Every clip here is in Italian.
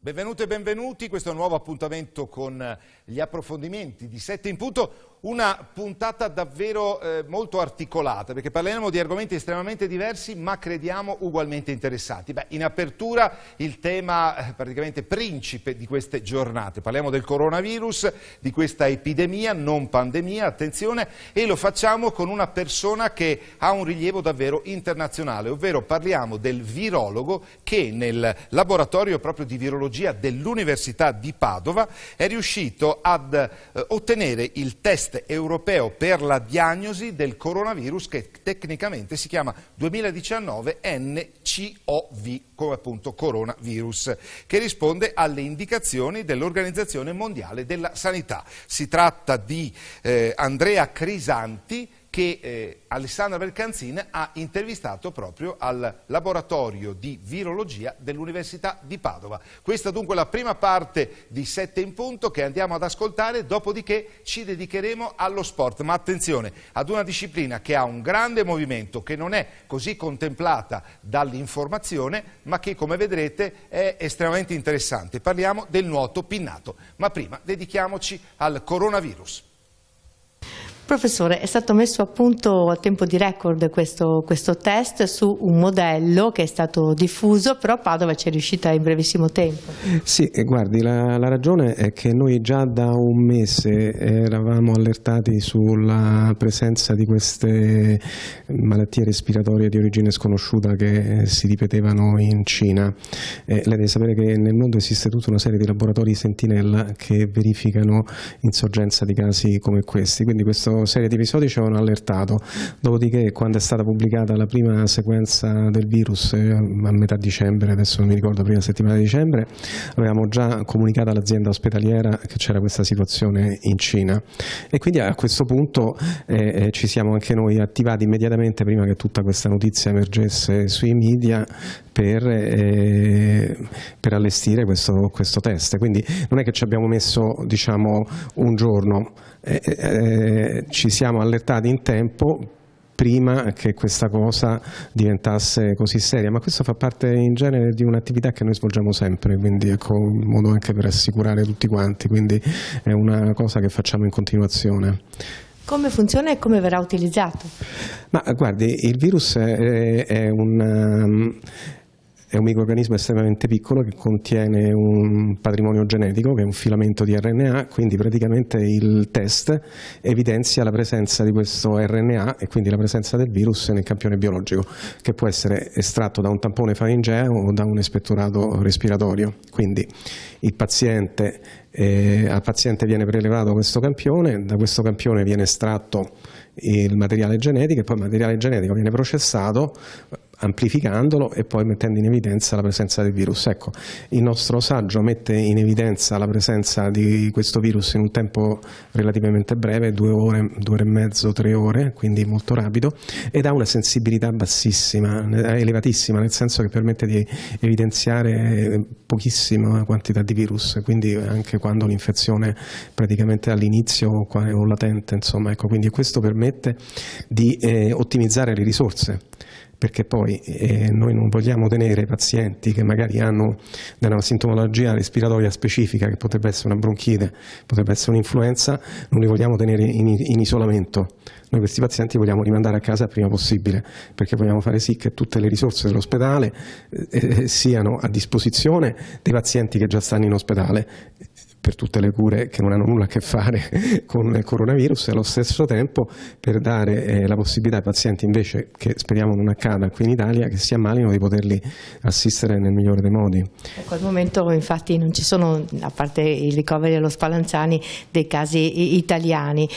Benvenute e benvenuti, questo è un nuovo appuntamento con gli approfondimenti di 7 in punto, una puntata davvero molto articolata perché parleremo di argomenti estremamente diversi ma crediamo ugualmente interessanti. In apertura il tema praticamente principe di queste giornate, parliamo del coronavirus, di questa epidemia, non pandemia, attenzione, e lo facciamo con una persona che ha un rilievo davvero internazionale, ovvero parliamo del virologo che nel laboratorio proprio di virologia dell'Università di Padova è riuscito ad ottenere il test europeo per la diagnosi del coronavirus che tecnicamente si chiama 2019 NCOV, come appunto coronavirus, che risponde alle indicazioni dell'Organizzazione Mondiale della Sanità. Si tratta di Andrea Crisanti, che Alessandra Vercanzin ha intervistato proprio al laboratorio di virologia dell'Università di Padova. Questa dunque è la prima parte di 7 in punto che andiamo ad ascoltare, dopodiché ci dedicheremo allo sport. Ma attenzione, ad una disciplina che ha un grande movimento, che non è così contemplata dall'informazione, ma che come vedrete è estremamente interessante. Parliamo del nuoto pinnato, ma prima dedichiamoci al coronavirus. Professore, è stato messo a punto a tempo di record questo test su un modello che è stato diffuso, però Padova ci è riuscita in brevissimo tempo. Sì, guardi, la ragione è che noi già da un mese eravamo allertati sulla presenza di queste malattie respiratorie di origine sconosciuta che si ripetevano in Cina. Lei deve sapere che nel mondo esiste tutta una serie di laboratori sentinella che verificano insorgenza di casi come questi, quindi questo serie di episodi ci avevano allertato, dopodiché quando è stata pubblicata la prima sequenza del virus a metà dicembre, adesso non mi ricordo, prima settimana di dicembre, avevamo già comunicato all'azienda ospedaliera che c'era questa situazione in Cina e quindi a questo punto ci siamo anche noi attivati immediatamente prima che tutta questa notizia emergesse sui media per allestire questo test. Quindi non è che ci abbiamo messo, diciamo, un giorno, ci siamo allertati in tempo prima che questa cosa diventasse così seria, ma questo fa parte in genere di un'attività che noi svolgiamo sempre, quindi ecco un modo anche per assicurare tutti quanti, quindi è una cosa che facciamo in continuazione. Come funziona e come verrà utilizzato? Ma guardi, il virus è un microrganismo estremamente piccolo che contiene un patrimonio genetico che è un filamento di RNA, quindi praticamente il test evidenzia la presenza di questo RNA e quindi la presenza del virus nel campione biologico, che può essere estratto da un tampone faringeo o da un espettorato respiratorio. Quindi al paziente viene prelevato questo campione, da questo campione viene estratto il materiale genetico e poi il materiale genetico viene processato amplificandolo e poi mettendo in evidenza la presenza del virus. Ecco, il nostro saggio mette in evidenza la presenza di questo virus in un tempo relativamente breve, 2 ore, 2 ore e mezzo, 3 ore, quindi molto rapido, ed ha una sensibilità bassissima, elevatissima, nel senso che permette di evidenziare pochissima quantità di virus, quindi anche quando l'infezione praticamente all'inizio o latente, insomma, ecco, quindi questo permette di ottimizzare le risorse, perché poi noi non vogliamo tenere pazienti che magari hanno una sintomologia respiratoria specifica, che potrebbe essere una bronchite, potrebbe essere un'influenza, non li vogliamo tenere in isolamento. Noi questi pazienti vogliamo rimandare a casa il prima possibile, perché vogliamo fare sì che tutte le risorse dell'ospedale siano a disposizione dei pazienti che già stanno in ospedale per tutte le cure che non hanno nulla a che fare con il coronavirus e allo stesso tempo per dare la possibilità ai pazienti invece, che speriamo non accada qui in Italia, che si ammalino, di poterli assistere nel migliore dei modi. Ecco, al momento infatti non ci sono, a parte i ricoveri allo Spallanzani, dei casi italiani.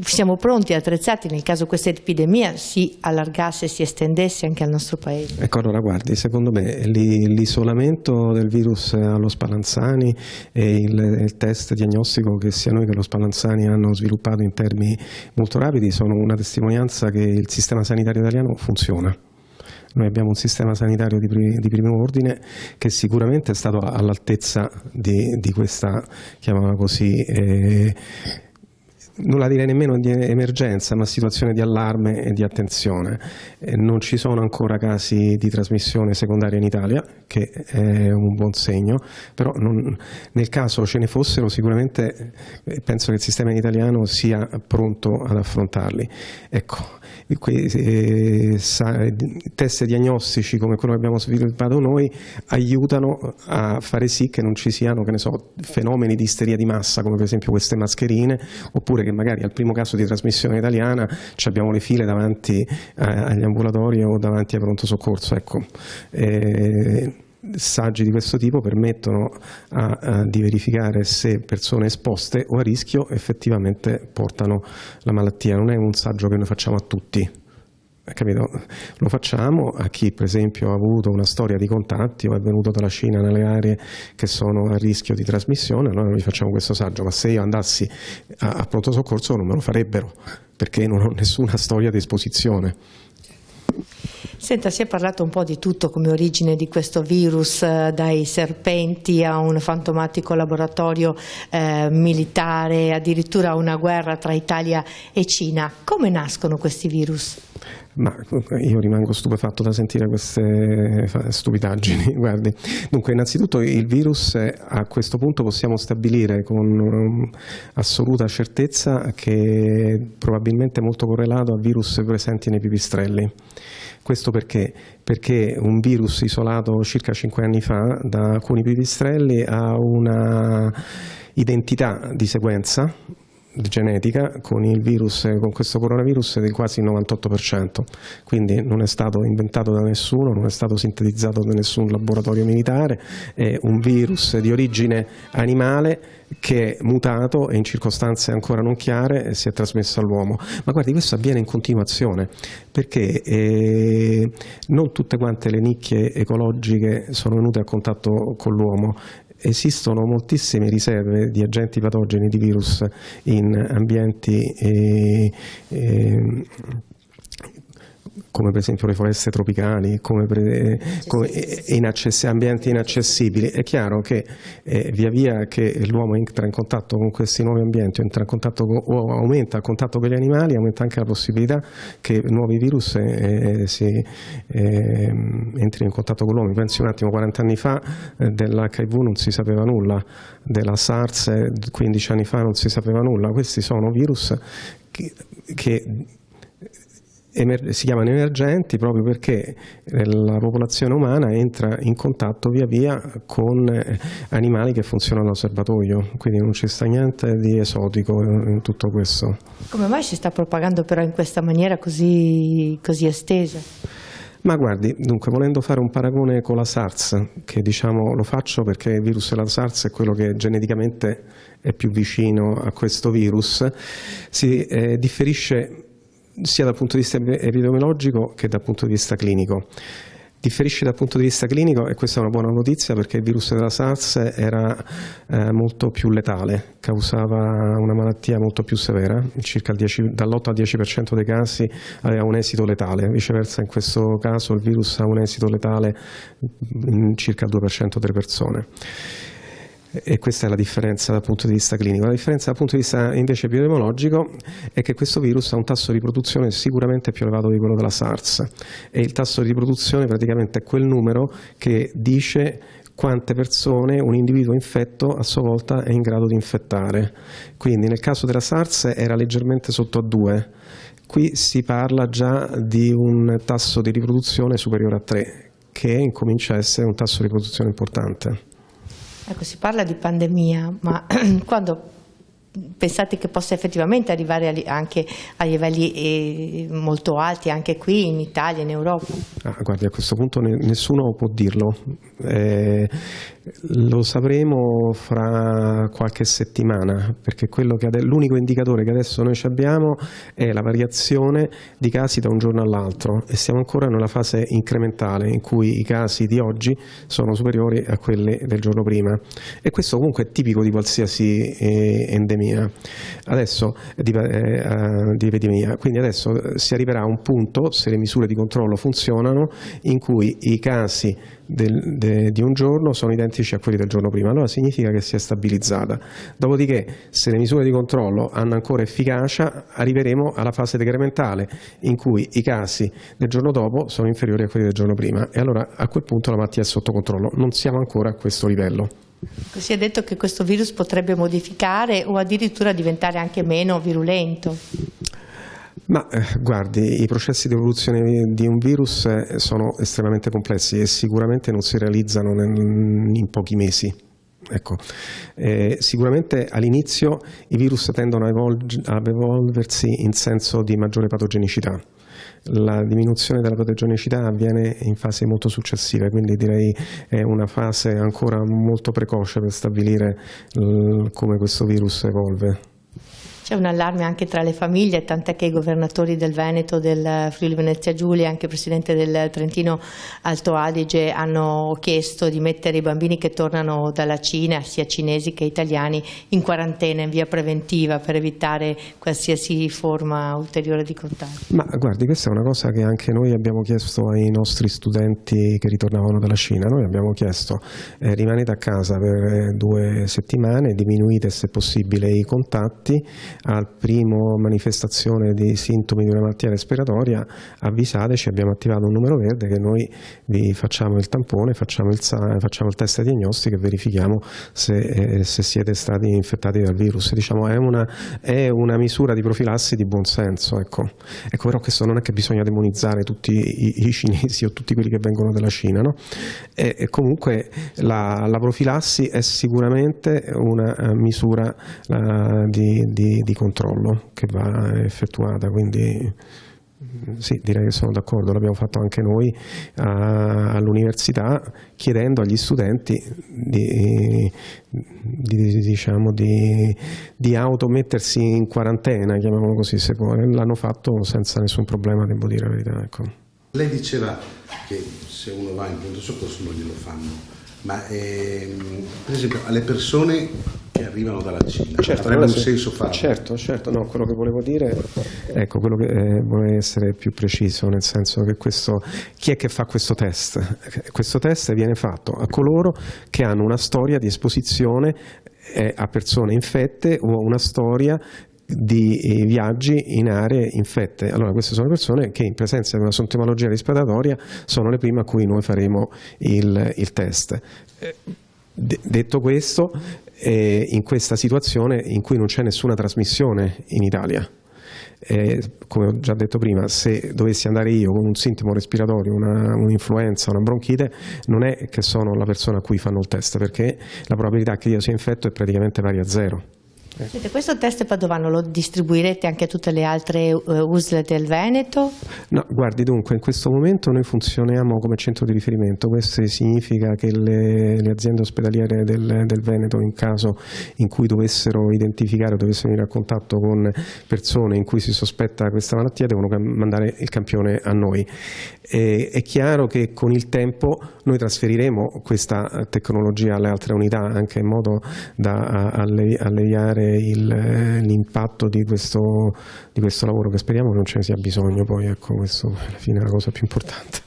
Siamo pronti e attrezzati nel caso questa epidemia si allargasse, si estendesse anche al nostro paese? Ecco, allora guardi, secondo me l'isolamento del virus allo Spallanzani e il test diagnostico che sia noi che lo Spallanzani hanno sviluppato in termini molto rapidi sono una testimonianza che il sistema sanitario italiano funziona. Noi abbiamo un sistema sanitario di primo ordine che sicuramente è stato all'altezza di questa, chiamiamola così, non la direi nemmeno di emergenza, ma situazione di allarme e di attenzione. Non ci sono ancora casi di trasmissione secondaria in Italia, che è un buon segno, però nel caso ce ne fossero sicuramente penso che il sistema italiano sia pronto ad affrontarli. Ecco, test diagnostici come quello che abbiamo sviluppato noi aiutano a fare sì che non ci siano, che ne so, fenomeni di isteria di massa come per esempio queste mascherine, oppure che magari al primo caso di trasmissione italiana abbiamo le file davanti agli ambulatori o davanti ai pronto soccorso. Ecco, saggi di questo tipo permettono di verificare se persone esposte o a rischio effettivamente portano la malattia. Non è un saggio che noi facciamo a tutti, capito? Lo facciamo a chi per esempio ha avuto una storia di contatti o è venuto dalla Cina nelle aree che sono a rischio di trasmissione, allora noi facciamo questo saggio, ma se io andassi a pronto soccorso non me lo farebbero perché non ho nessuna storia di esposizione. Senta, si è parlato un po' di tutto come origine di questo virus, dai serpenti a un fantomatico laboratorio militare, addirittura a una guerra tra Italia e Cina. Come nascono questi virus? Ma io rimango stupefatto da sentire queste stupidaggini. Guardi, dunque innanzitutto il virus a questo punto possiamo stabilire con assoluta certezza che è probabilmente molto correlato a virus presenti nei pipistrelli. Questo perché? Perché un virus isolato circa 5 anni fa da alcuni pipistrelli ha una identità di sequenza genetica con il virus, con questo coronavirus del quasi il 98%, quindi non è stato inventato da nessuno, non è stato sintetizzato da nessun laboratorio militare, è un virus di origine animale che è mutato e in circostanze ancora non chiare si è trasmesso all'uomo. Ma guardi, questo avviene in continuazione perché non tutte quante le nicchie ecologiche sono venute a contatto con l'uomo. Esistono moltissime riserve di agenti patogeni di virus in ambienti come per esempio le foreste tropicali, ambienti inaccessibili. È chiaro che via via che l'uomo entra in contatto con questi nuovi ambienti, o aumenta il contatto con gli animali, aumenta anche la possibilità che nuovi virus entrino in contatto con l'uomo. Pensi un attimo, 40 anni fa dell'HIV non si sapeva nulla, della SARS 15 anni fa non si sapeva nulla. Questi sono virus che si chiamano emergenti proprio perché la popolazione umana entra in contatto via via con animali che funzionano da serbatoio, quindi non ci sta niente di esotico in tutto questo. Come mai si sta propagando però in questa maniera così estesa? Ma guardi, dunque, volendo fare un paragone con la SARS, che diciamo lo faccio perché il virus della SARS è quello che geneticamente è più vicino a questo virus, si differisce sia dal punto di vista epidemiologico che dal punto di vista clinico. Differisce dal punto di vista clinico, e questa è una buona notizia perché il virus della SARS era molto più letale, causava una malattia molto più severa, circa dall'8 al 10% dei casi aveva un esito letale, viceversa in questo caso il virus ha un esito letale in circa il 2% delle persone. E questa è la differenza dal punto di vista clinico. La differenza dal punto di vista invece epidemiologico è che questo virus ha un tasso di riproduzione sicuramente più elevato di quello della SARS, e il tasso di riproduzione praticamente è quel numero che dice quante persone un individuo infetto a sua volta è in grado di infettare. Quindi nel caso della SARS era leggermente sotto a 2, qui si parla già di un tasso di riproduzione superiore a 3, che incomincia a essere un tasso di riproduzione importante. Ecco, si parla di pandemia, ma quando pensate che possa effettivamente arrivare anche a livelli molto alti, anche qui in Italia, in Europa? Guardi, a questo punto nessuno può dirlo. Lo sapremo fra qualche settimana, perché l'unico indicatore che adesso noi abbiamo è la variazione di casi da un giorno all'altro, e siamo ancora nella fase incrementale in cui i casi di oggi sono superiori a quelli del giorno prima, e questo comunque è tipico di qualsiasi endemia, adesso di epidemia. Quindi adesso si arriverà a un punto, se le misure di controllo funzionano, in cui i casi di un giorno sono identici a quelli del giorno prima, allora significa che si è stabilizzata. Dopodiché, se le misure di controllo hanno ancora efficacia, arriveremo alla fase decrementale in cui i casi del giorno dopo sono inferiori a quelli del giorno prima e allora a quel punto la malattia è sotto controllo. Non siamo ancora a questo livello. Si è detto che questo virus potrebbe modificare o addirittura diventare anche meno virulento. Ma guardi, i processi di evoluzione di un virus sono estremamente complessi e sicuramente non si realizzano in pochi mesi. Ecco. Sicuramente all'inizio i virus tendono ad evolversi in senso di maggiore patogenicità. La diminuzione della patogenicità avviene in fasi molto successive, quindi direi è una fase ancora molto precoce per stabilire come questo virus evolve. C'è un allarme anche tra le famiglie, tant'è che i governatori del Veneto, del Friuli Venezia Giulia e anche il presidente del Trentino Alto Adige hanno chiesto di mettere i bambini che tornano dalla Cina, sia cinesi che italiani, in quarantena in via preventiva per evitare qualsiasi forma ulteriore di contagio. Ma guardi, questa è una cosa che anche noi abbiamo chiesto ai nostri studenti che ritornavano dalla Cina. Noi abbiamo chiesto rimanete a casa per 2 settimane, diminuite se possibile i contatti. Al primo manifestazione di sintomi di una malattia respiratoria avvisateci, abbiamo attivato un numero verde che noi vi facciamo il tampone, facciamo il test diagnostico e verifichiamo se siete stati infettati dal virus. Diciamo, è una misura di profilassi di buon senso. Ecco, però questo non è che bisogna demonizzare tutti i cinesi o tutti quelli che vengono dalla Cina, no? E comunque la profilassi è sicuramente una misura di controllo che va effettuata, quindi sì, direi che sono d'accordo, l'abbiamo fatto anche noi all'università chiedendo agli studenti di automettersi in quarantena, chiamiamolo così, se può. L'hanno fatto senza nessun problema, devo dire la verità. Ecco. Lei diceva che se uno va in pronto soccorso non glielo fanno, ma per esempio alle persone che arrivano dalla Cina, avrebbe un senso farlo? Certo, no, quello che volevo dire, ecco, quello che vorrei essere più preciso, nel senso che chi è che fa questo test? Questo test viene fatto a coloro che hanno una storia di esposizione a persone infette o una storia di viaggi in aree infette. Allora queste sono persone che in presenza di una sintomatologia respiratoria sono le prime a cui noi faremo il test. Detto questo, in questa situazione in cui non c'è nessuna trasmissione in Italia, come ho già detto prima, se dovessi andare io con un sintomo respiratorio, un'influenza, una bronchite, non è che sono la persona a cui fanno il test, perché la probabilità che io sia infetto è praticamente pari a 0. Questo test padovano lo distribuirete anche a tutte le altre USL del Veneto? No, guardi, dunque in questo momento noi funzioniamo come centro di riferimento. Questo significa che le aziende ospedaliere del Veneto, in caso in cui dovessero identificare o dovessero venire a contatto con persone in cui si sospetta questa malattia, devono mandare il campione a noi. È chiaro che con il tempo noi trasferiremo questa tecnologia alle altre unità, anche in modo da alleviare l'impatto di questo lavoro, che speriamo che non ce ne sia bisogno. Poi ecco, questo alla fine è la cosa più importante.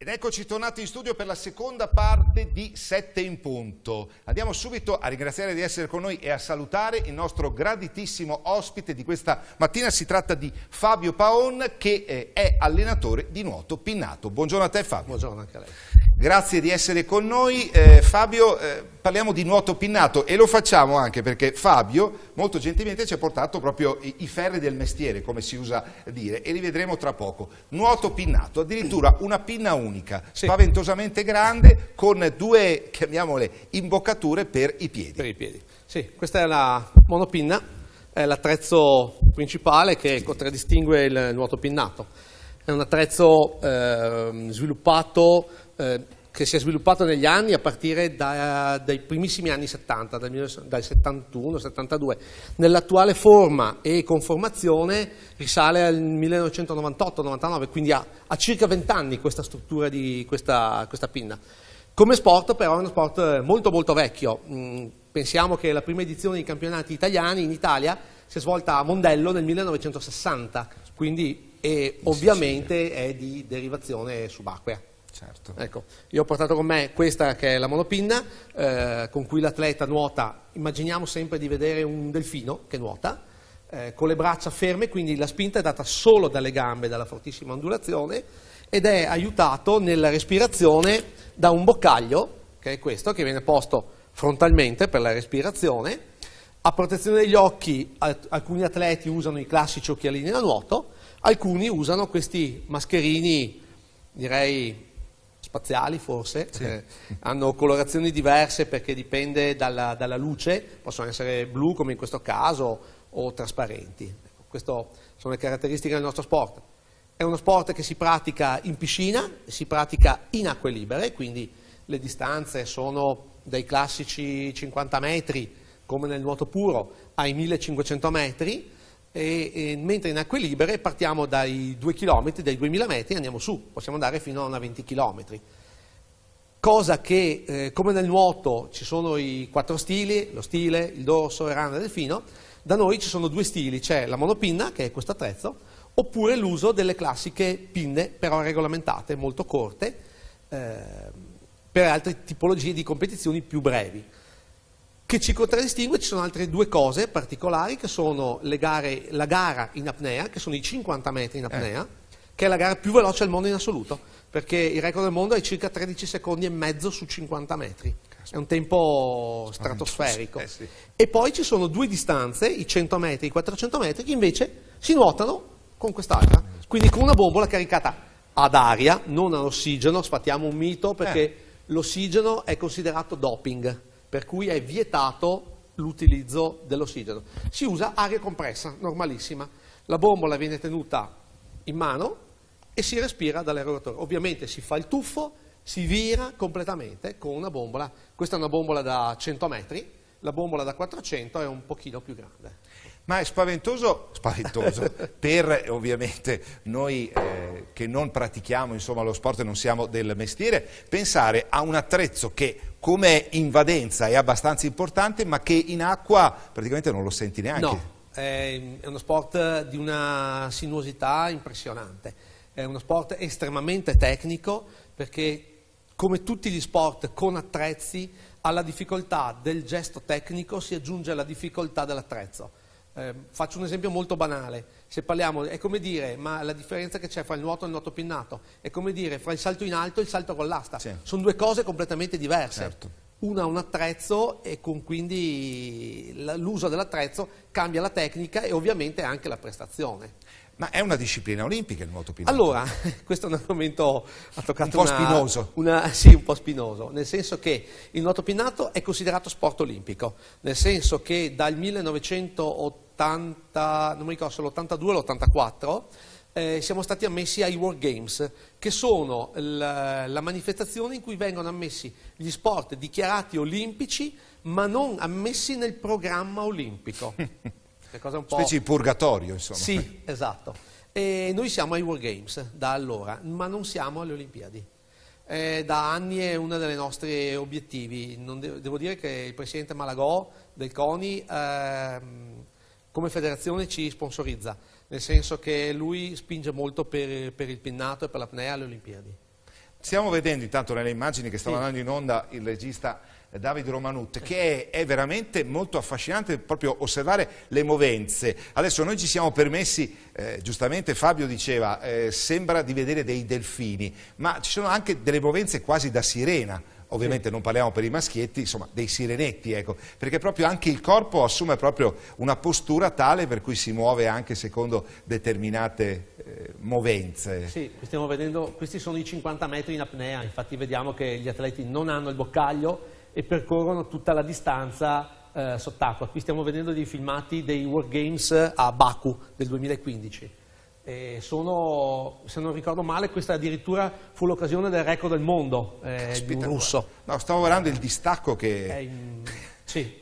Ed eccoci tornati in studio per la seconda parte di 7 in punto. Andiamo subito a ringraziare di essere con noi e a salutare il nostro graditissimo ospite di questa mattina. Si tratta di Fabio Paon, che è allenatore di nuoto pinnato. Buongiorno a te, Fabio. Buongiorno anche a lei. Grazie di essere con noi. Fabio, parliamo di nuoto pinnato e lo facciamo anche perché Fabio molto gentilmente ci ha portato proprio i ferri del mestiere, come si usa dire, e li vedremo tra poco. Nuoto pinnato, addirittura una pinna unica, sì, spaventosamente grande, con 2, chiamiamole, imboccature per i piedi. Per i piedi, sì. Questa è la monopinna, è l'attrezzo principale che contraddistingue il nuoto pinnato. È un attrezzo sviluppato, che si è sviluppato negli anni a partire dai primissimi anni 70, dal 71-72. Nell'attuale forma e conformazione risale al 1998-99, quindi ha circa 20 anni questa struttura di questa pinna. Come sport però è uno sport molto molto vecchio. Pensiamo che la prima edizione dei campionati italiani in Italia si è svolta a Mondello nel 1960, quindi ovviamente è di derivazione subacquea. Certo. Ecco, io ho portato con me questa che è la monopinna, con cui l'atleta nuota. Immaginiamo sempre di vedere un delfino che nuota, con le braccia ferme, quindi la spinta è data solo dalle gambe, dalla fortissima ondulazione, ed è aiutato nella respirazione da un boccaglio, che è questo, che viene posto frontalmente per la respirazione. A protezione degli occhi alcuni atleti usano i classici occhialini da nuoto, alcuni usano questi mascherini, direi spaziali forse, sì. Hanno colorazioni diverse perché dipende dalla luce, possono essere blu come in questo caso o trasparenti. Queste sono le caratteristiche del nostro sport. È uno sport che si pratica in piscina, si pratica in acque libere, quindi le distanze sono dai classici 50 metri come nel nuoto puro ai 1500 metri, mentre in acque libere partiamo dai 2 km, dai 2000 metri, andiamo su, possiamo andare fino a una 20 km. Cosa che, come nel nuoto ci sono i 4 stili, lo stile, il dorso, il rana e il delfino, da noi ci sono 2 stili, c'è la monopinna, che è questo attrezzo, oppure l'uso delle classiche pinne, però regolamentate, molto corte, per altre tipologie di competizioni più brevi. Che ci contraddistingue ci sono altre 2 cose particolari, che sono la gara in apnea, che sono i 50 metri in apnea, che è la gara più veloce al mondo in assoluto, perché il record del mondo è circa 13 secondi e mezzo su 50 metri. È un tempo stratosferico. Sì. E poi ci sono 2 distanze, i 100 metri e i 400 metri, che invece si nuotano con quest'altra, quindi con una bombola caricata ad aria, non all'ossigeno. Sfattiamo un mito, perché l'ossigeno è considerato doping, per cui è vietato l'utilizzo dell'ossigeno. Si usa aria compressa, normalissima. La bombola viene tenuta in mano e si respira dall'erogatore. Ovviamente si fa il tuffo, si vira completamente con una bombola. Questa è una bombola da 100 metri, la bombola da 400 è un pochino più grande. Ma è spaventoso per ovviamente noi che non pratichiamo lo sport e non siamo del mestiere, pensare a un attrezzo che come invadenza è abbastanza importante, ma che in acqua praticamente non lo senti neanche. No, è uno sport di una sinuosità impressionante, è uno sport estremamente tecnico, perché come tutti gli sport con attrezzi, alla difficoltà del gesto tecnico si aggiunge la difficoltà dell'attrezzo. Faccio un esempio molto banale: se parliamo, è come dire, ma la differenza che c'è fra il nuoto e il nuoto pinnato è come dire fra il salto in alto e il salto con l'asta. Sì. Sono 2 cose completamente diverse. Certo. Una ha un attrezzo e quindi l'uso dell'attrezzo cambia la tecnica e ovviamente anche la prestazione. Ma è una disciplina olimpica il nuoto pinnato? Allora, questo è un argomento ha toccato un po' spinoso. Sì, un po' spinoso, nel senso che il nuoto pinnato è considerato sport olimpico, nel senso che dal 1980, non mi ricordo se l'82 o l'84, siamo stati ammessi ai World Games, che sono la manifestazione in cui vengono ammessi gli sport dichiarati olimpici, ma non ammessi nel programma olimpico. Cosa un po'... Specie di purgatorio, insomma. Sì, esatto. E noi siamo ai World Games da allora, ma non siamo alle Olimpiadi. Da anni è uno dei nostri obiettivi. Devo dire che il presidente Malagò del CONI come federazione ci sponsorizza, nel senso che lui spinge molto per il pinnato e per l'apnea alle Olimpiadi. Stiamo vedendo intanto nelle immagini che stanno andando in onda il regista Davide Romanut, che è veramente molto affascinante proprio osservare le movenze. Adesso noi ci siamo permessi, giustamente Fabio diceva, sembra di vedere dei delfini, ma ci sono anche delle movenze quasi da sirena. Ovviamente non parliamo per i maschietti, insomma dei sirenetti, ecco, perché proprio anche il corpo assume proprio una postura tale per cui si muove anche secondo determinate movenze. Sì, stiamo vedendo, questi sono i 50 metri in apnea, infatti vediamo che gli atleti non hanno il boccaglio e percorrono tutta la distanza sott'acqua. Qui stiamo vedendo dei filmati dei World Games a Baku del 2015. Se non ricordo male, questa addirittura fu l'occasione del record del mondo di un russo. No, stavo guardando il distacco che... Sì,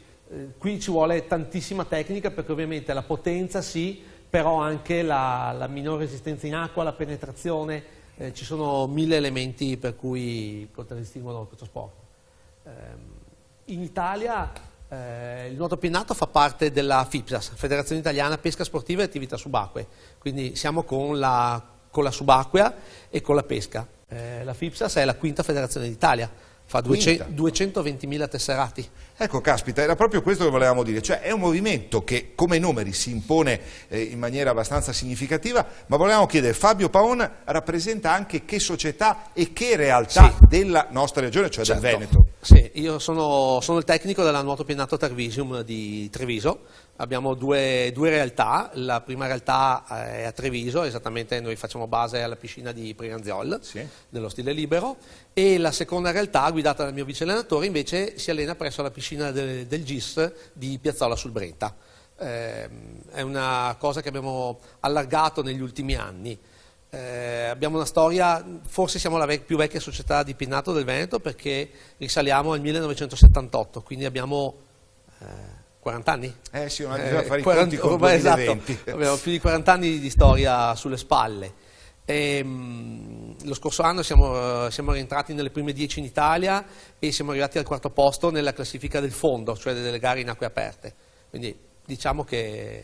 qui ci vuole tantissima tecnica, perché ovviamente la potenza sì, però anche la minore resistenza in acqua, la penetrazione, ci sono 1000 elementi per cui contraddistinguono questo sport. In Italia Il nuoto pinnato fa parte della FIPSAS, Federazione Italiana Pesca Sportiva e Attività Subacquee, quindi siamo con la subacquea e con la pesca. La FIPSAS è la quinta federazione d'Italia, fa 220.000 tesserati. Ecco, caspita, era proprio questo che volevamo dire, cioè è un movimento che come numeri si impone in maniera abbastanza significativa, ma volevamo chiedere, Fabio Paon rappresenta anche che società e che realtà della nostra regione, cioè del Veneto? Sì, io sono il tecnico della Nuoto Pinnato Tarvisium di Treviso. Abbiamo due realtà, la prima realtà è a Treviso, esattamente noi facciamo base alla piscina di Prianziol, dello stile libero, e la seconda realtà, guidata dal mio vice allenatore, invece si allena presso la piscina del GIS di Piazzola sul Brenta. È una cosa che abbiamo allargato negli ultimi anni. Abbiamo una storia, forse siamo la più vecchia società di pinnato del Veneto perché risaliamo al 1978, quindi abbiamo 40 anni? Sì, non bisogna fare i conti con 2020. Esatto, abbiamo più di 40 anni di storia sulle spalle. Lo scorso anno siamo rientrati nelle prime 10 in Italia e siamo arrivati al 4º posto nella classifica del fondo, cioè delle gare in acque aperte. Quindi diciamo che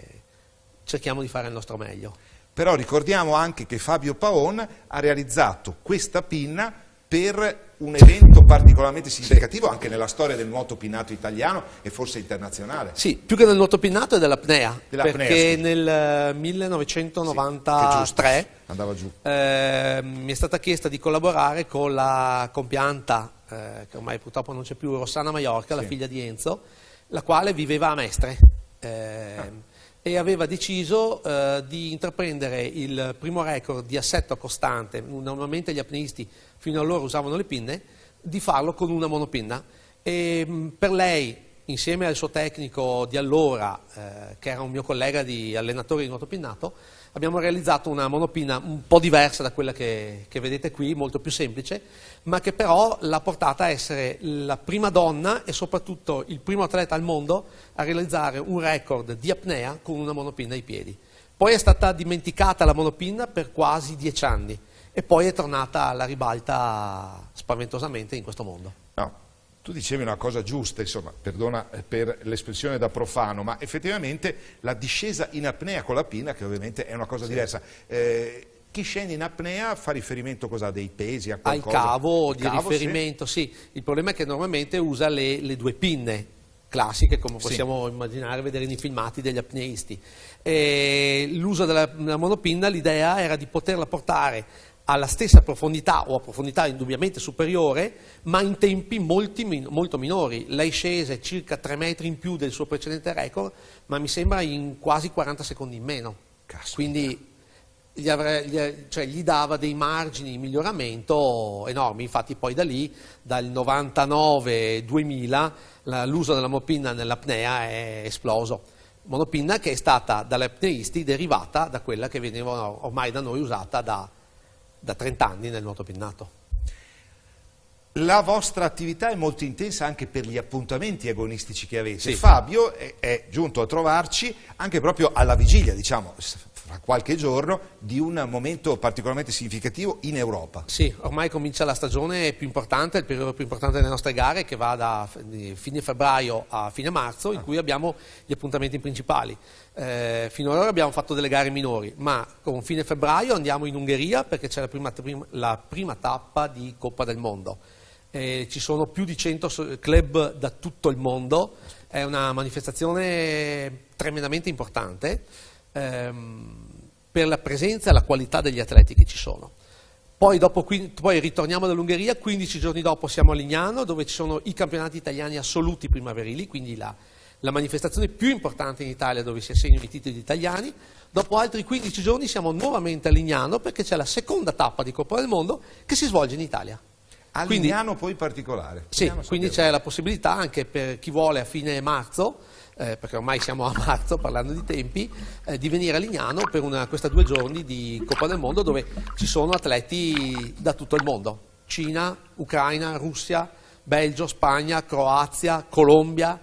cerchiamo di fare il nostro meglio. Però ricordiamo anche che Fabio Paon ha realizzato questa pinna per un evento particolarmente significativo anche nella storia del nuoto pinnato italiano e forse internazionale. Sì, più che del nuoto pinnato è dell'apnea, perché nel 1993 andava giù. Mi è stata chiesta di collaborare con la compianta, che ormai purtroppo non c'è più, Rossana Maiorca, la figlia di Enzo, la quale viveva a Mestre. E aveva deciso di intraprendere il primo record di assetto costante. Normalmente gli apneisti fino allora usavano le pinne, di farlo con una monopinna. E per lei, insieme al suo tecnico di allora, che era un mio collega di allenatore di nuoto pinnato, abbiamo realizzato una monopinna un po' diversa da quella che vedete qui, molto più semplice, ma che però l'ha portata a essere la prima donna e soprattutto il primo atleta al mondo a realizzare un record di apnea con una monopinna ai piedi. Poi è stata dimenticata la monopinna per quasi 10 anni e poi è tornata alla ribalta spaventosamente in questo mondo. No, tu dicevi una cosa giusta, insomma, perdona per l'espressione da profano, ma effettivamente la discesa in apnea con la pinna, che ovviamente è una cosa diversa. Chi scende in apnea fa riferimento cosa? Dei pesi, a qualcosa? Al cavo di riferimento, sì. Il problema è che normalmente usa le due pinne classiche, come possiamo immaginare, vedere nei filmati degli apneisti. L'uso della monopinna, l'idea era di poterla portare alla stessa profondità o a profondità indubbiamente superiore, ma in tempi molto minori. Lei scese circa 3 metri in più del suo precedente record, ma mi sembra in quasi 40 secondi in meno. Caspita. Quindi gli dava dei margini di miglioramento enormi. Infatti poi da lì, dal 99-2000, l'uso della monopinna nell'apnea è esploso. Monopinna che è stata dalle apneisti derivata da quella che veniva ormai da noi usata da 30 anni nel nuoto pinnato. La vostra attività è molto intensa anche per gli appuntamenti agonistici che avete. Sì. Fabio è giunto a trovarci anche proprio alla vigilia, diciamo, fra qualche giorno, di un momento particolarmente significativo in Europa. Sì, ormai comincia la stagione più importante, il periodo più importante delle nostre gare, che va da fine febbraio a fine marzo, in cui abbiamo gli appuntamenti principali. Fino ad ora abbiamo fatto delle gare minori, ma con fine febbraio andiamo in Ungheria perché c'è la prima tappa di Coppa del Mondo. Ci sono più di 100 club da tutto il mondo, è una manifestazione tremendamente importante per la presenza e la qualità degli atleti che ci sono. Poi ritorniamo dall'Ungheria, 15 giorni dopo siamo a Lignano, dove ci sono i campionati italiani assoluti primaverili, quindi la manifestazione più importante in Italia dove si assegnano i titoli italiani. Dopo altri 15 giorni siamo nuovamente a Lignano perché c'è la seconda tappa di Coppa del Mondo che si svolge in Italia. A Lignano poi in particolare? Sì, quindi c'è la possibilità anche per chi vuole a fine marzo, perché ormai siamo a marzo parlando di tempi, di venire a Lignano per questi 2 giorni di Coppa del Mondo dove ci sono atleti da tutto il mondo. Cina, Ucraina, Russia, Belgio, Spagna, Croazia, Colombia,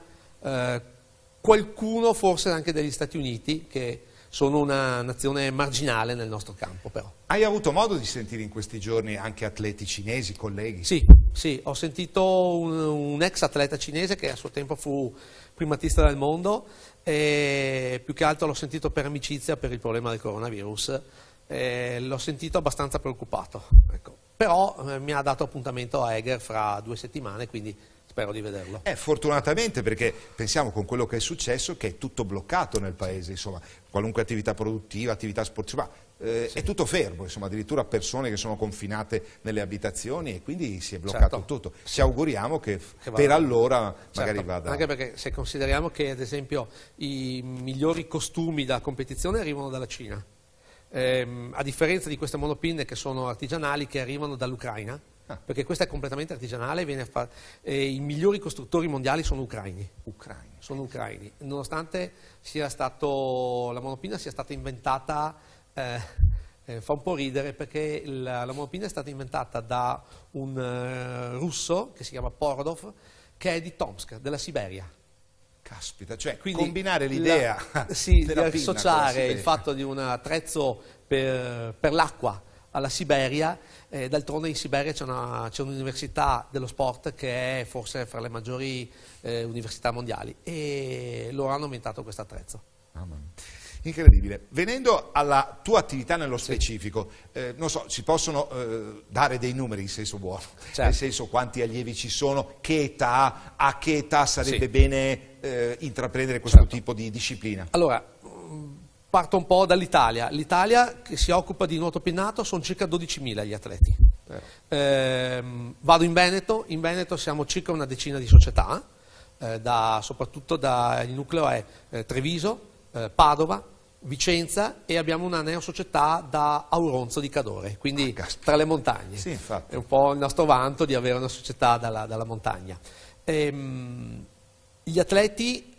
qualcuno forse anche degli Stati Uniti che sono una nazione marginale nel nostro campo però. Hai avuto modo di sentire in questi giorni anche atleti cinesi, colleghi? Sì, ho sentito un ex atleta cinese che a suo tempo fu primatista del mondo e più che altro l'ho sentito per amicizia per il problema del coronavirus. L'ho sentito abbastanza preoccupato, ecco. Però mi ha dato appuntamento a Eger fra 2 settimane, quindi spero di vederlo. Fortunatamente, perché pensiamo con quello che è successo che è tutto bloccato nel paese, insomma, qualunque attività produttiva, attività sportiva, è tutto fermo, insomma, addirittura persone che sono confinate nelle abitazioni e quindi si è bloccato tutto. Ci auguriamo che per allora magari vada. Anche perché se consideriamo che ad esempio i migliori costumi da competizione arrivano dalla Cina. A differenza di queste monopinne che sono artigianali che arrivano dall'Ucraina, perché questa è completamente artigianale, i migliori costruttori mondiali sono ucraini. Sono ucraini, nonostante la monopinna sia stata inventata, fa un po' ridere perché la monopinna è stata inventata da un russo che si chiama Porodov, che è di Tomsk, della Siberia. Caspita, cioè quindi combinare l'idea di associare il fatto di un attrezzo per l'acqua alla Siberia, d'altronde in Siberia c'è un'università dello sport che è forse fra le maggiori università mondiali e loro hanno inventato questo attrezzo. Incredibile. Venendo alla tua attività nello specifico, non so, si possono dare dei numeri in senso buono, nel senso quanti allievi ci sono, a che età sarebbe bene intraprendere questo tipo di disciplina? Allora, parto un po' dall'Italia. L'Italia che si occupa di nuoto pinnato sono circa 12.000 gli atleti. Vado in Veneto siamo circa una decina di società, soprattutto il nucleo è Treviso, Padova, Vicenza e abbiamo una neosocietà da Auronzo di Cadore, quindi tra le montagne. Sì, infatti. È un po' il nostro vanto di avere una società dalla montagna. Gli atleti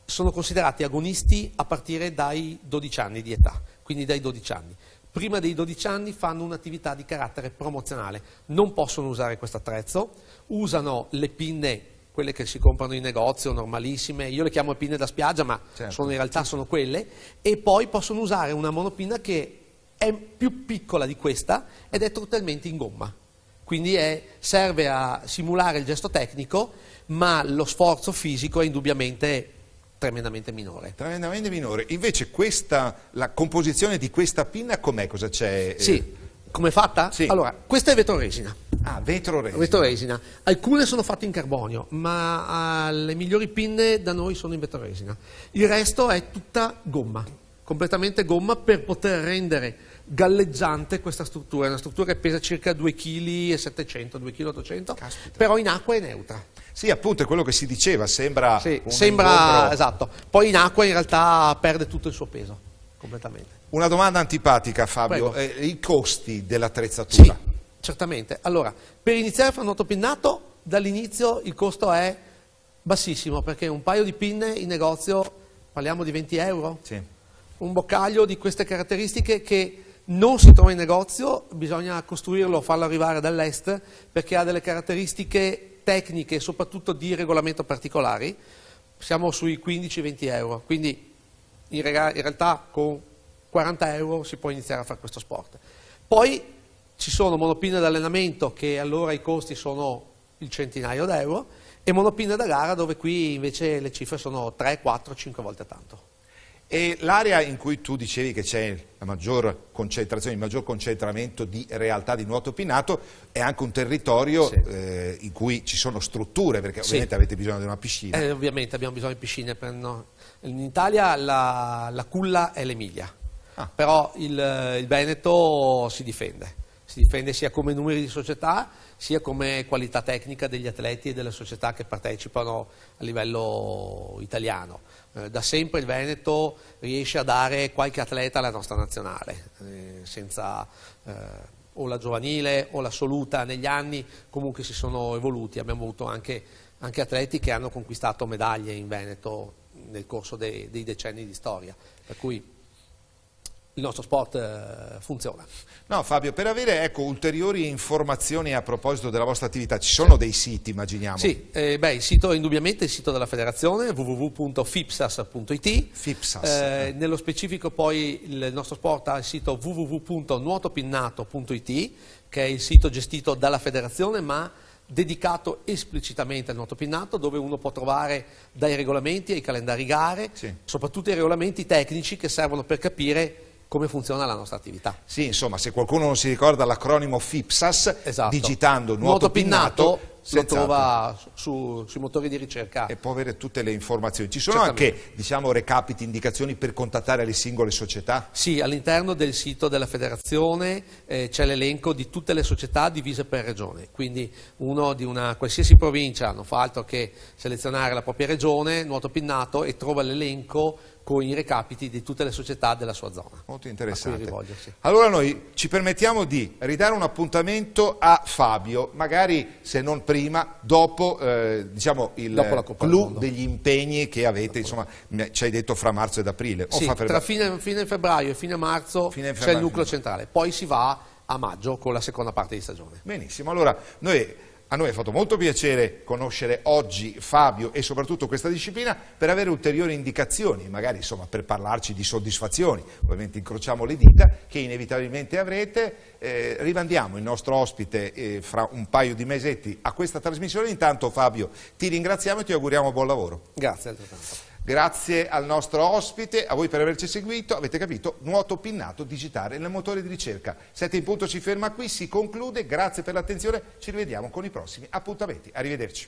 sono considerati agonisti a partire dai 12 anni di età, quindi dai 12 anni. Prima dei 12 anni fanno un'attività di carattere promozionale, non possono usare questo attrezzo, usano le pinne, quelle che si comprano in negozio, normalissime, io le chiamo pinne da spiaggia, ma in realtà sono quelle, e poi possono usare una monopinna che è più piccola di questa ed è totalmente in gomma. Quindi serve a simulare il gesto tecnico, ma lo sforzo fisico è indubbiamente tremendamente minore. Tremendamente minore. Invece la composizione di questa pinna com'è? Cosa c'è? Sì, come è fatta? Sì. Allora, questa è vetroresina. Vetroresina. Vetroresina. Alcune sono fatte in carbonio, ma le migliori pinne da noi sono in vetroresina. Il resto è tutta gomma, completamente gomma per poter rendere galleggiante questa struttura. È una struttura che pesa circa 2,7 kg, 2,8 kg, però in acqua è neutra. Sì, appunto, è quello che si diceva, sembra esatto. Poi in acqua in realtà perde tutto il suo peso, completamente. Una domanda antipatica, Fabio, i costi dell'attrezzatura? Sì, certamente. Allora, per iniziare a fare un nuoto pinnato, dall'inizio il costo è bassissimo, perché un paio di pinne in negozio, parliamo di 20 euro? Sì. Un boccaglio di queste caratteristiche che non si trova in negozio, bisogna costruirlo, farlo arrivare dall'est, perché ha delle caratteristiche tecniche e soprattutto di regolamento particolari. Siamo sui 15-20 euro, quindi in realtà con 40 euro si può iniziare a fare questo sport. Poi ci sono monopinne d'allenamento che allora i costi sono il centinaio d'euro e monopinne da gara dove qui invece le cifre sono 3, 4, 5 volte tanto. E l'area in cui tu dicevi che c'è la maggior concentrazione, il maggior concentramento di realtà di nuoto pinnato è anche un territorio in cui ci sono strutture, perché ovviamente avete bisogno di una piscina. Ovviamente abbiamo bisogno di piscine. In Italia la culla è l'Emilia, però il Veneto si difende sia come numeri di società sia come qualità tecnica degli atleti e delle società che partecipano a livello italiano. Da sempre il Veneto riesce a dare qualche atleta alla nostra nazionale, senza o la giovanile o l'assoluta. Negli anni comunque si sono evoluti, abbiamo avuto anche atleti che hanno conquistato medaglie in Veneto nel corso dei decenni di storia, per cui il nostro sport funziona. No, Fabio, per avere ulteriori informazioni a proposito della vostra attività, ci sono dei siti, immaginiamo? Sì, il sito è indubbiamente il sito della federazione, www.fipsas.it. Fipsas. Nello specifico poi il nostro sport ha il sito www.nuotopinnato.it, che è il sito gestito dalla federazione, ma dedicato esplicitamente al nuoto pinnato, dove uno può trovare dai regolamenti ai calendari gare, sì, soprattutto i regolamenti tecnici che servono per capire come funziona la nostra attività. Sì, insomma, se qualcuno non si ricorda l'acronimo FIPSAS, Esatto, digitando nuoto pinnato lo trova sui motori di ricerca e può avere tutte le informazioni. Ci sono certamente anche, diciamo, recapiti, indicazioni per contattare le singole società? Sì, all'interno del sito della federazione c'è l'elenco di tutte le società divise per regione, quindi uno di una qualsiasi provincia non fa altro che selezionare la propria regione, nuoto pinnato, e trova l'elenco con i recapiti di tutte le società della sua zona. Molto interessante. A cui rivolgersi. Allora noi ci permettiamo di ridare un appuntamento a Fabio, magari se non prima, dopo diciamo il Dopo la Coppa del clou Mondo. degli impegni che avete, insomma, ci hai detto fra marzo ed aprile. Sì, tra fine febbraio e fine marzo c'è il nucleo centrale, poi si va a maggio con la seconda parte di stagione. Benissimo, allora a noi è fatto molto piacere conoscere oggi Fabio e soprattutto questa disciplina. Per avere ulteriori indicazioni, magari insomma per parlarci di soddisfazioni, ovviamente incrociamo le dita, che inevitabilmente avrete, rimandiamo il nostro ospite fra un paio di mesetti a questa trasmissione. Intanto Fabio ti ringraziamo e ti auguriamo buon lavoro. Grazie altrettanto. Grazie al nostro ospite, a voi per averci seguito. Avete capito, nuoto pinnato digitale nel motore di ricerca. 7 in punto si ferma qui, si conclude. Grazie per l'attenzione, ci rivediamo con i prossimi appuntamenti. Arrivederci.